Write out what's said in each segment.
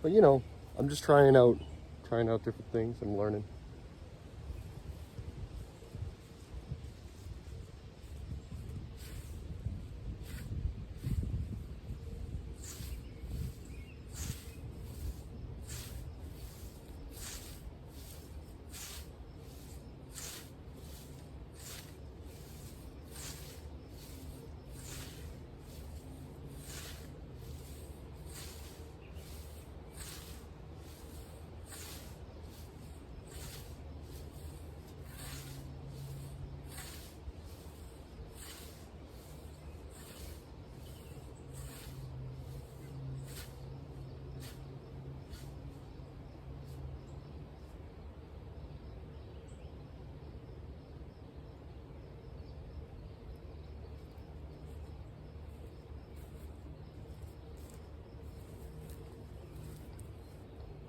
But you know, I'm just trying out different things. I'm learning.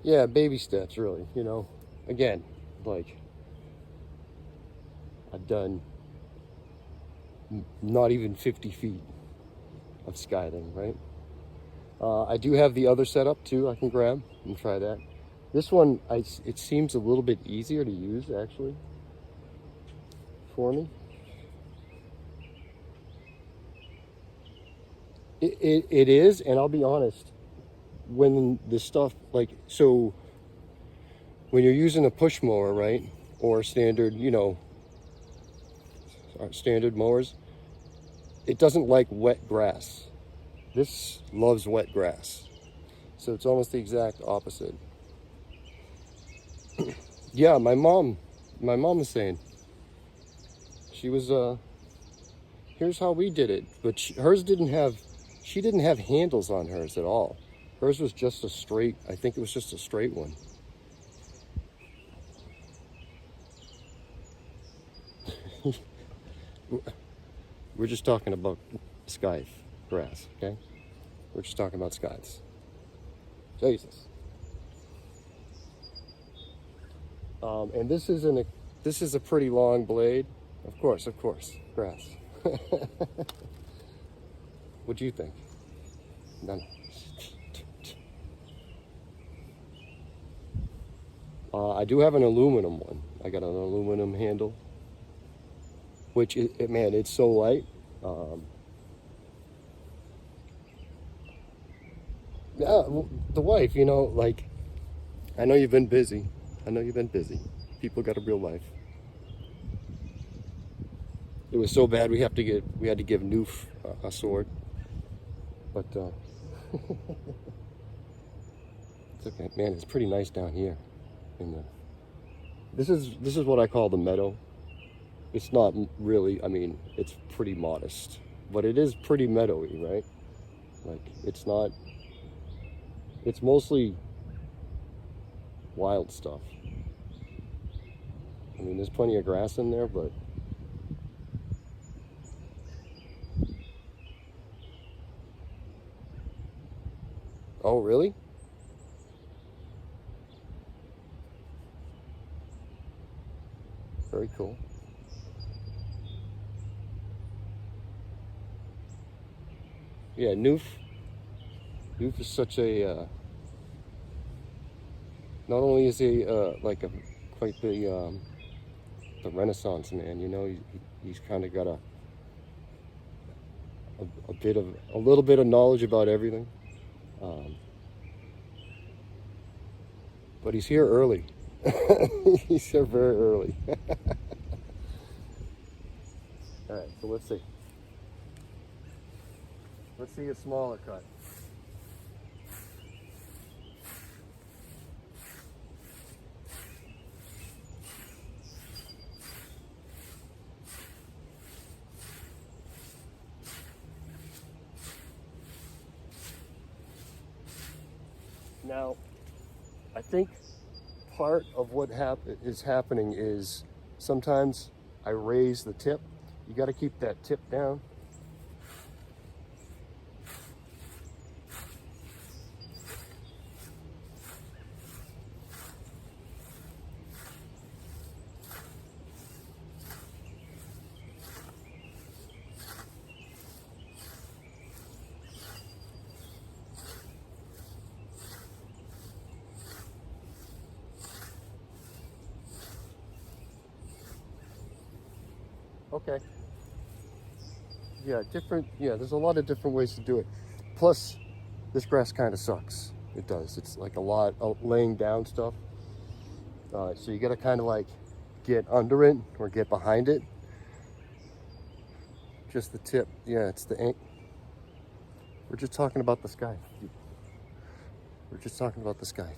Yeah, baby steps, really. You know, again, like I've done not even 50 feet of skydiving, right? I do have the other setup too. I can grab and try that. This one, it seems a little bit easier to use actually for me. It is, and I'll be honest. When the stuff like so, when you're using a push mower, right, or standard, you know, standard mowers, it doesn't like wet grass. This loves wet grass, so it's almost the exact opposite. Yeah, my mom was saying she was here's how we did it, but hers didn't have, she didn't have handles on hers at all. Hers was just a straight, I think it was just a straight one. We're just talking about scythe grass, okay? We're just talking about scythes. Jesus. And this is a pretty long blade. Of course, grass. What do you think? None. I do have an aluminum one. I got an aluminum handle, which man, it's so light. Yeah, the wife, you know, like, I know you've been busy. People got a real life. It was so bad we had to give Noof a sword, but it's okay, man. It's pretty nice down here. This is what I call the meadow. It's not really. I mean, it's pretty modest, but it is pretty meadowy, right? Like it's not. It's mostly wild stuff. I mean, there's plenty of grass in there, but oh, really? Very cool. Yeah, Noof is such a. Not only is he like a quite the Renaissance man, you know, he's kind of got a little bit of knowledge about everything, but he's here early. He's here very early. All right, so let's see. Let's see a smaller cut. Now, I think part of what is happening is sometimes I raise the tip. You got to keep that tip down. Okay. Yeah, there's a lot of different ways to do it. Plus, this grass kind of sucks. It does. It's like a lot of laying down stuff. So you got to kind of like get under it or get behind it. Just the tip. Yeah, it's the ink. We're just talking about the sky. We're just talking about the sky.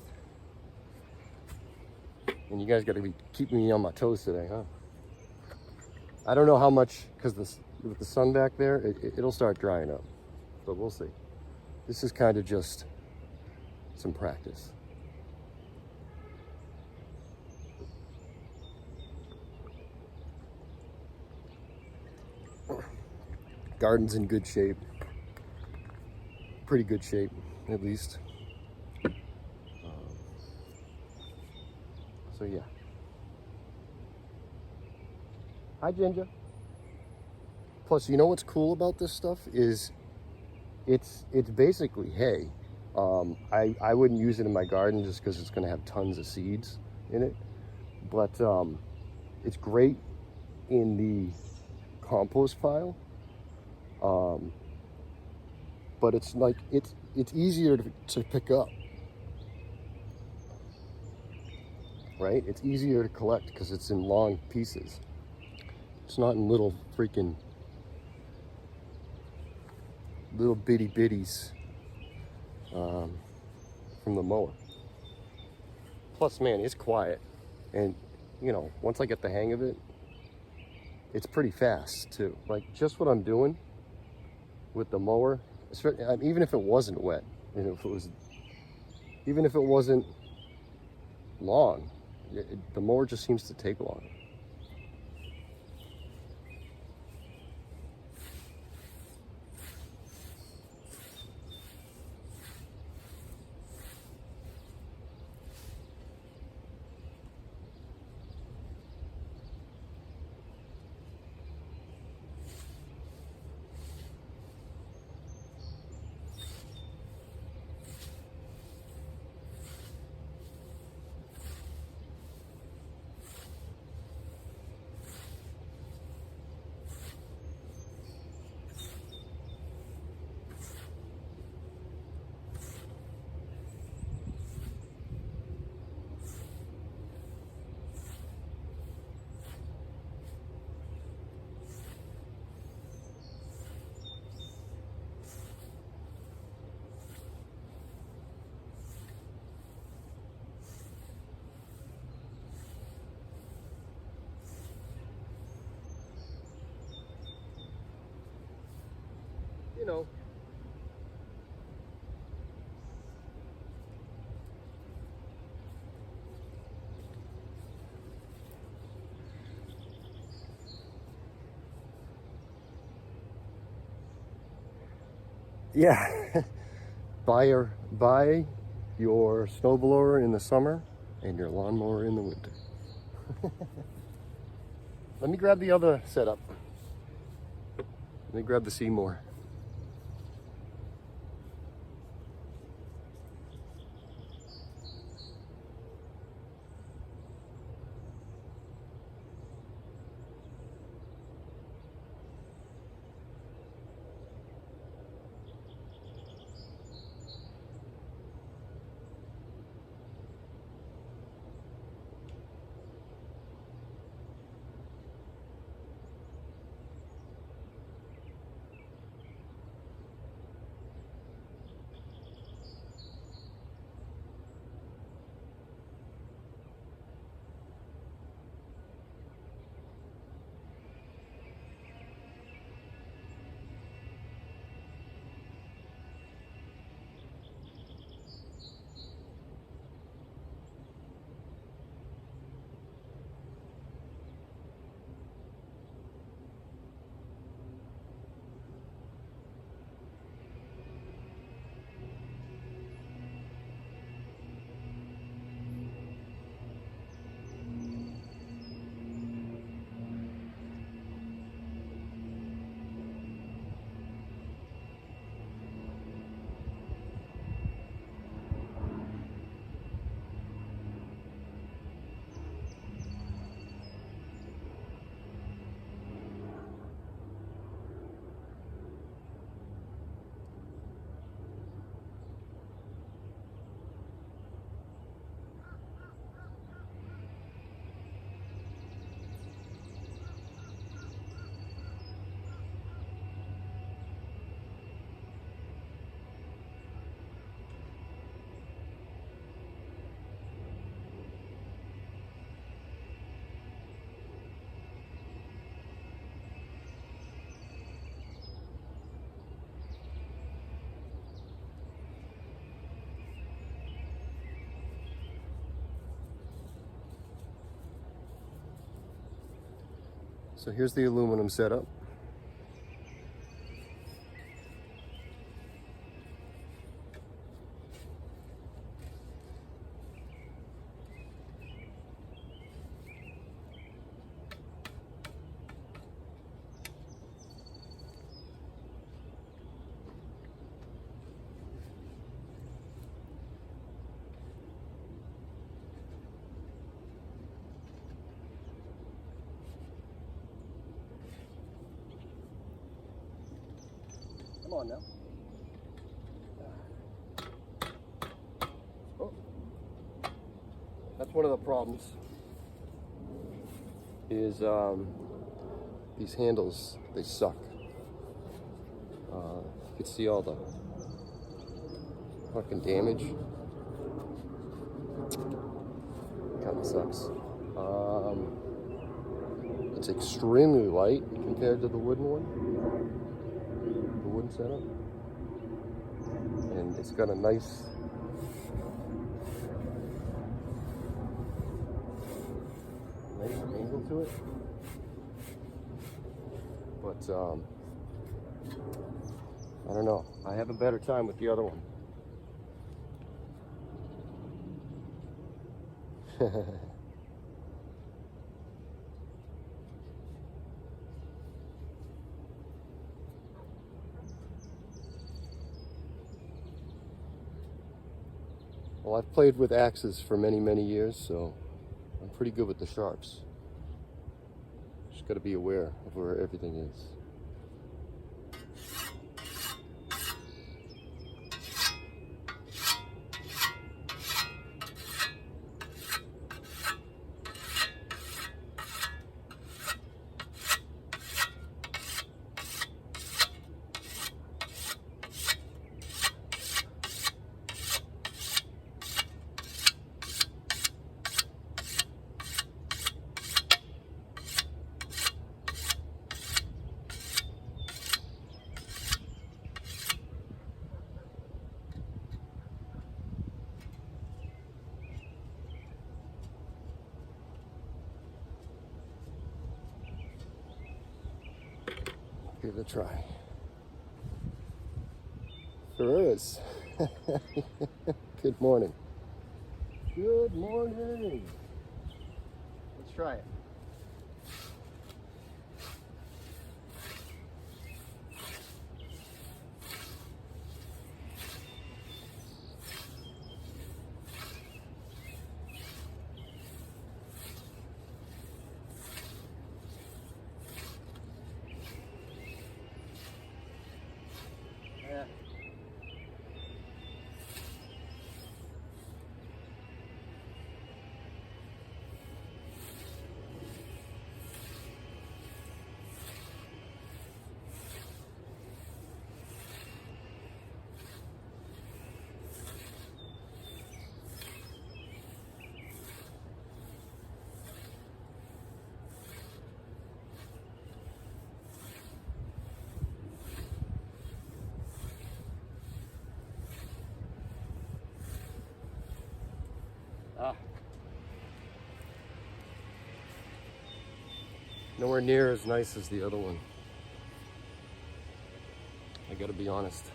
And you guys got to be keeping me on my toes today, huh? I don't know how much, because with the sun back there, it'll start drying up. But we'll see. This is kind of just some practice. Garden's in good shape. Pretty good shape, at least. So yeah. Hi, Ginger. Plus, you know what's cool about this stuff is it's basically hay. I wouldn't use it in my garden just because it's going to have tons of seeds in it. But it's great in the compost pile. But it's like it's easier to pick up. Right? It's easier to collect because it's in long pieces. It's not in little freaking little bitty bitties from the mower. Plus, man, it's quiet. And, you know, once I get the hang of it, it's pretty fast too. Like just what I'm doing with the mower, even if it wasn't wet, and even if it wasn't long, the mower just seems to take long. You know, yeah. buy your snowblower in the summer and your lawnmower in the winter. Let me grab the other setup. Let me grab the Seymour. So here's the aluminum setup. Come on now. Oh. That's one of the problems. Is these handles, they suck. You can see all the fucking damage. Kind of sucks. It's extremely light compared to the wooden one. Setup, and it's got a nice angle to it, but I don't know, I have a better time with the other one. Well, I've played with axes for many, many years, so I'm pretty good with the sharps. Just got to be aware of where everything is. Give it a try. Sure is. Good morning. Good morning. Let's try it. Yeah. Nowhere near as nice as the other one. I gotta be honest.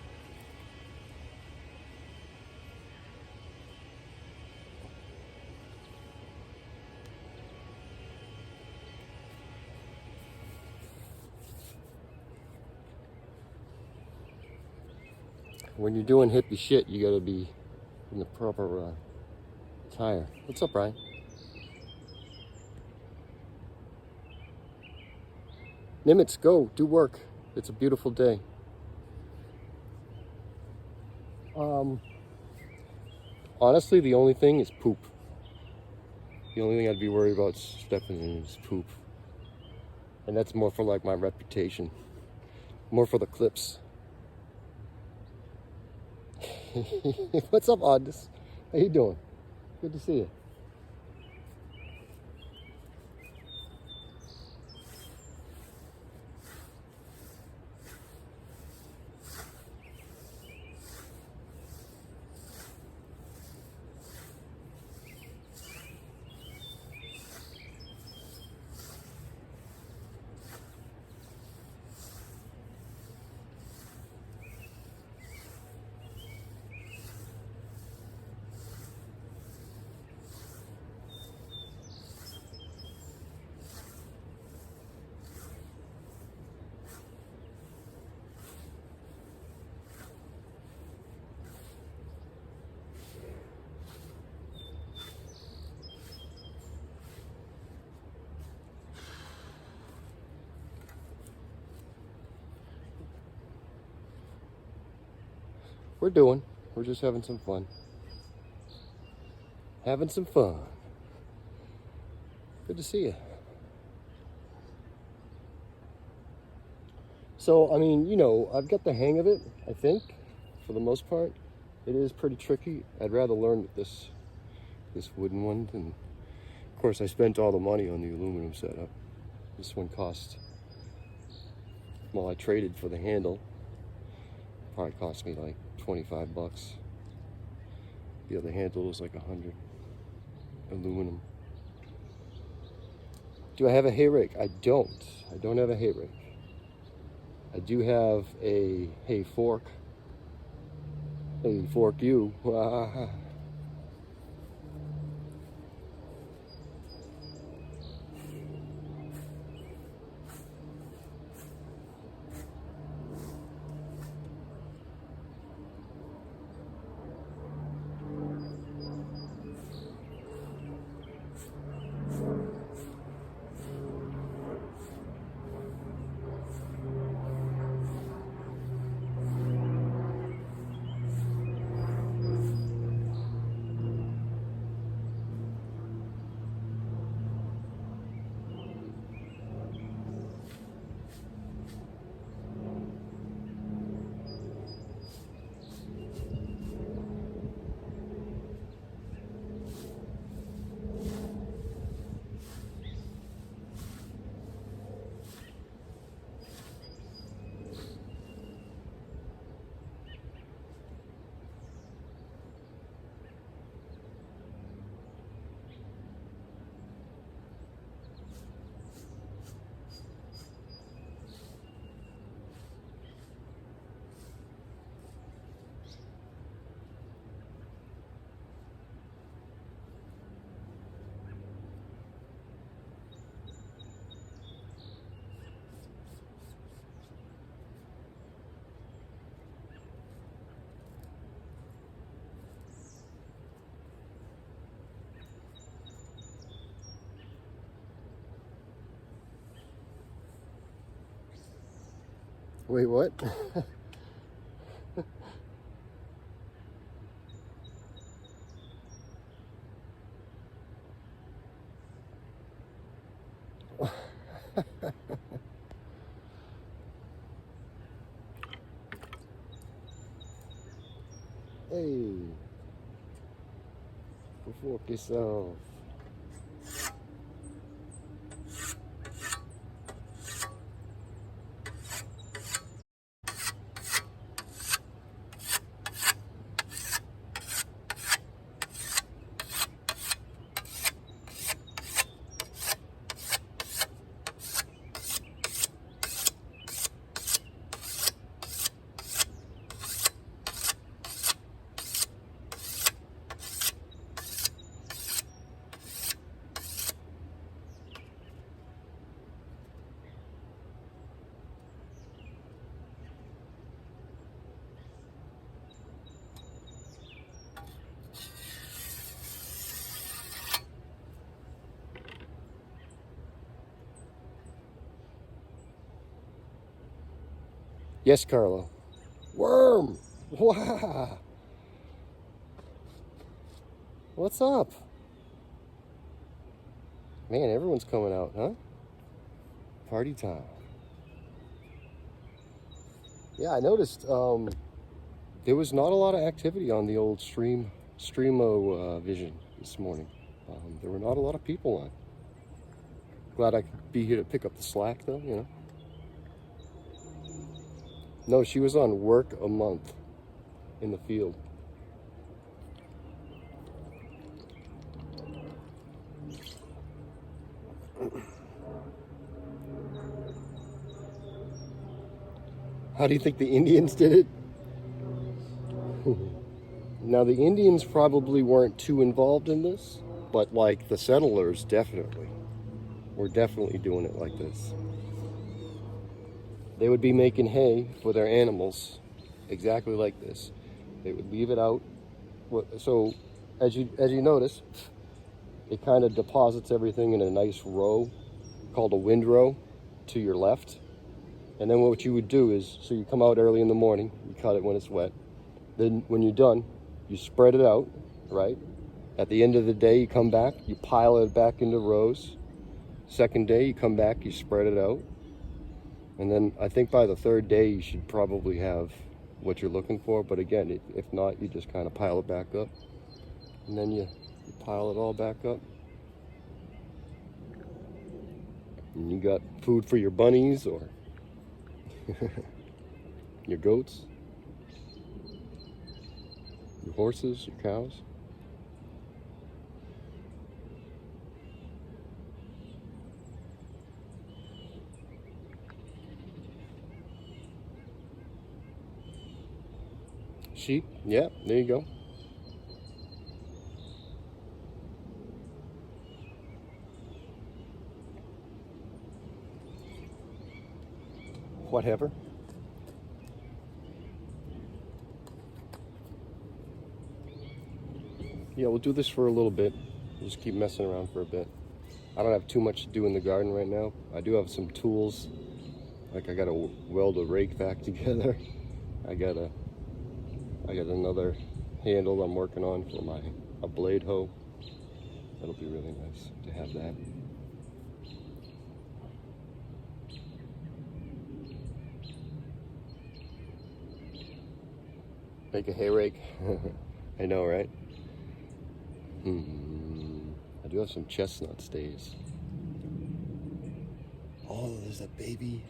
When you're doing hippie shit, you gotta be in the proper attire. What's up, Brian? Nimitz, go, do work. It's a beautiful day. Honestly, the only thing is poop. The only thing I'd be worried about stepping in is poop. And that's more for like my reputation. More for the clips. What's up, Oddness? How you doing? Good to see you. we're doing. We're just having some fun. Having some fun. Good to see you. So, I mean, you know, I've got the hang of it, I think, for the most part. It is pretty tricky. I'd rather learn with this wooden one. And, of course, I spent all the money on the aluminum setup. This one cost, well, I traded for the handle. Probably cost me like 25 bucks. The other handle was like 100. Aluminum. Do I have a hay rake? I don't. I don't have a hay rake. I do have a hay fork. Hey, fork you. Wait, what? Hey, go fork yourself. Yes, Carlo. Worm! Wow! What's up? Man, everyone's coming out, huh? Party time. Yeah, I noticed there was not a lot of activity on the old Streamo Vision this morning. There were not a lot of people on. Glad I could be here to pick up the slack, though, you know. No, she was on work a month in the field. How do you think the Indians did it? Now, the Indians probably weren't too involved in this, but like the settlers definitely were definitely doing it like this. They would be making hay for their animals exactly like this. They would leave it out. So as you notice, it kind of deposits everything in a nice row called a windrow to your left. And then what you would do is, so you come out early in the morning, you cut it when it's wet, Then when you're done, you spread it out, right? At the end of the day, you come back, you pile it back into rows. Second day, you come back, you spread it out. And then I think by the third day, you should probably have what you're looking for. But again, if not, you just kind of pile it back up. And then you pile it all back up. And you got food for your bunnies or your goats, your horses, your cows. Sheep, yeah, there you go. Whatever. Yeah, we'll do this for a little bit. We'll just keep messing around for a bit. I don't have too much to do in the garden right now. I do have some tools. Like I gotta weld a rake back together. I got another handle I'm working on for a blade hoe. That'll be really nice to have that. Make a hay rake. I know, right? I do have some chestnut stays. Oh, there's a baby.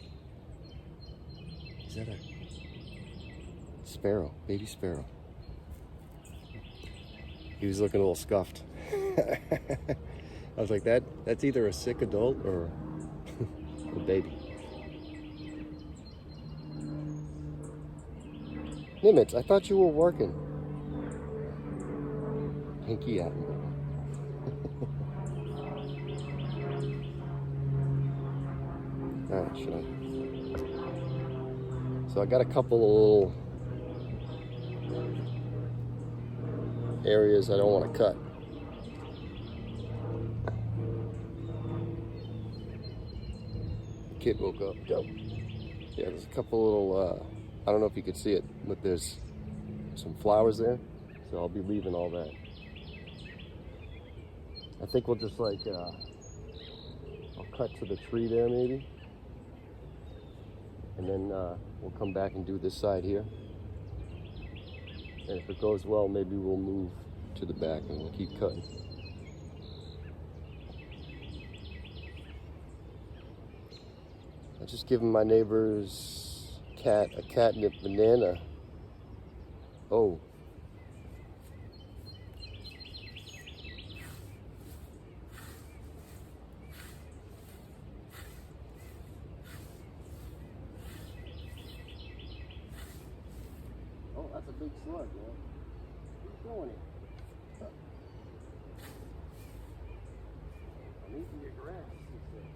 Is that a sparrow? Baby sparrow. He was looking a little scuffed. I was like, that's either a sick adult or a baby. Nimitz, I thought you were working. Pinky at me. Alright, should I? So I got a couple of little areas I don't want to cut. Kid woke up. Go. Yeah, there's a couple little, I don't know if you could see it, but there's some flowers there. So I'll be leaving all that. I think we'll just like, I'll cut to the tree there maybe. And then we'll come back and do this side here. And if it goes well, maybe we'll move to the back and we'll keep cutting. I just given my neighbor's cat a catnip banana. Oh. Oh, that's a big slug, man. Who's doing it? I'm eating your grass, he said.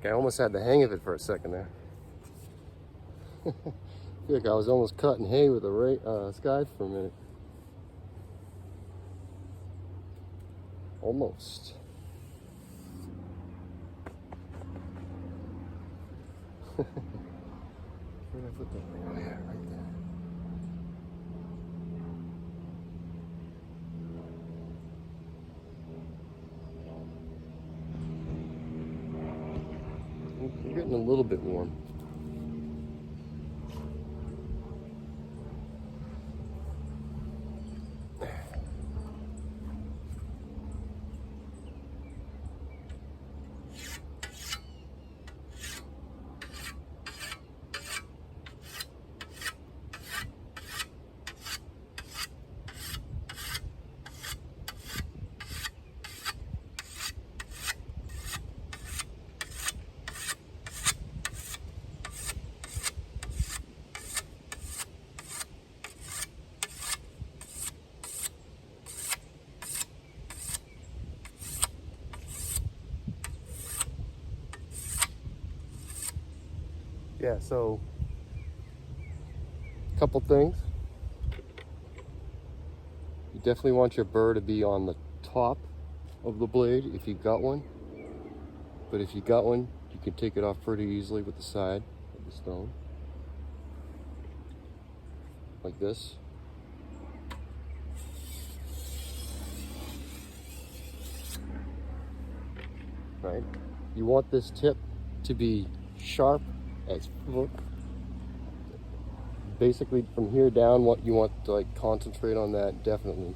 I almost had the hang of it for a second there. I feel like I was almost cutting hay with a scythe for a minute. Almost. Where did I put that thing? Oh yeah, right there. We're getting a little bit warm. Yeah, so a couple things. You definitely want your burr to be on the top of the blade if you've got one. But if you got one, you can take it off pretty easily with the side of the stone. Like this. Right? You want this tip to be sharp as fuck. Basically from here down, what you want to like concentrate on that definitely.